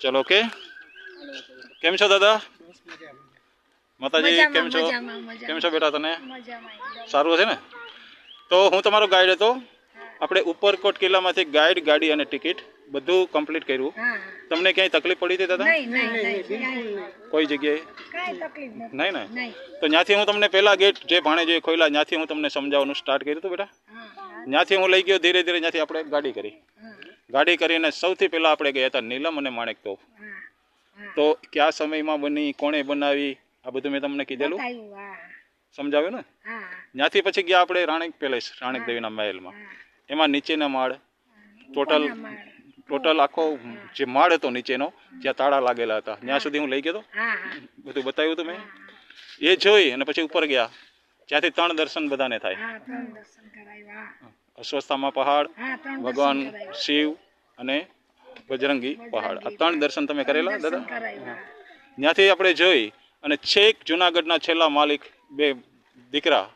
ચલો ઓકે. કેમ છો દાદા? માતાજી કેમ છો? કેમ છો બેટા તને? સારું છે ને? તો હું તમારો ગાઈડ હતો. આપણે ઉપરકોટ કિલ્લામાંથી ગાઈડ, ગાડી અને ટિકિટ બધું કમ્પ્લીટ કર્યું. તમને ક્યાંય તકલીફ પડી હતી દાદા? કોઈ જગ્યાએ નહીં ને? તો ત્યાંથી હું તમને પહેલા ગેટ જે ભાણેજે ખોલ્યા ત્યાંથી હું તમને સમજાવવાનું સ્ટાર્ટ કર્યું હતું બેટા. ત્યાંથી હું લઈ ગયો ધીરે ધીરે. ત્યાંથી આપણે ગાડી કરીને સૌથી પહેલાં આપણે ગયા હતા નીલમ અને માણેક તોપ. તો કયા સમયમાં બની, કોણે બનાવી, આ બધું મેં તમને કીધેલું, સમજાવ્યું ને? ત્યાંથી પછી ગયા આપણે રાણેક પેલેસ, રાણેક દેવીના મહેલમાં. એમાં નીચેના માળ ટોટલ આખો જે માળ હતો નીચેનો, જ્યાં તાળા લાગેલા હતા ત્યાં સુધી હું લઈ ગયો હતો. બધું બતાવ્યું હતું મેં. એ જોઈ અને પછી ઉપર ગયા. ત્યાંથી 3 દર્શન બધાને થાય. અશ્વસ્થામા પહાડ, ભગવાન શિવ અને બજરંગી પહાડ, આ 3 દર્શન તમે કરેલા દાદા? ત્યાંથી આપણે જોઈ અને છેક જુનાગઢના છેલ્લા માલિક 2 દીકરા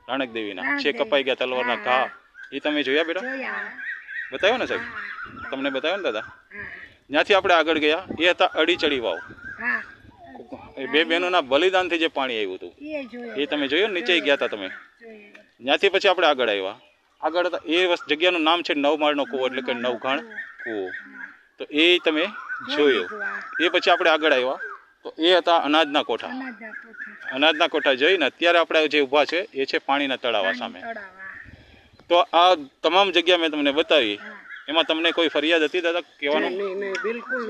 રાણક દેવીના છેક કપાઈ ગયા તલવારના ઘા, એ તમે જોયા બેટા? બતાવ્યો ને સાહેબ? તમને બતાવ્યો ને દાદા? ત્યાંથી આપણે આગળ ગયા. એ હતા અડીચડી વાવ. એ 2 બહેનોના બલિદાનથી જે પાણી આવ્યું હતું એ તમે જોયું ને? નીચે ગયા હતા તમે. ત્યાંથી પછી આપણે આગળ આવ્યા. આગળ હતા એ જગ્યાનું નામ છે નવમાળનો કૂવો, એટલે કે નવઘાણ કૂવો. તો એ તમે જોયો. એ પછી આપણે આગળ આવ્યા તો એ હતા અનાજના કોઠા. અનાજના કોઠા જોઈને અત્યારે આપણે જે ઊભા છે એ છે પાણીના તળાવા સામે. તો આ તમામ જગ્યા મેં તમને બતાવી. એમાં તમને કોઈ ફરિયાદ હતી દાદા કહેવાનું? બિલકુલ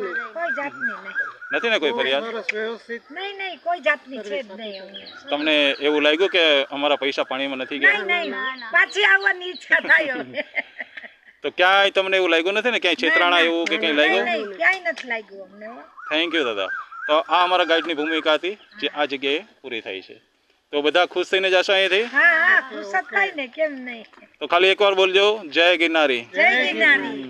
નથી ને કોઈ ફરિયાદ? નહીં, કોઈ જાતની છે જ નહીં. તમને એવું લાગ્યું કે અમારા પૈસા પાણીમાં નથી ગયા? પાછી આવવાની ઈચ્છા થાય. તો ક્યાંય તમને એવું લાગ્યું નથી ને, ક્યાંય છેતરાણા એવું કે કંઈ લાગ્યું? ક્યાંય નથી લાગ્યું અમને. થેન્ક યુ દાદા. તો આ અમારા ગાઈડની ભૂમિકા હતી જે આ જગ્યાએ પૂરી થઈ છે. તો બધા ખુશ થઈને જશો અહીંયાથી? હા, ખુશ જ થાય ને, કેમ નહીં. તો ખાલી એકવાર બોલજો, જય ગિરનારી. જય ગિરનારી.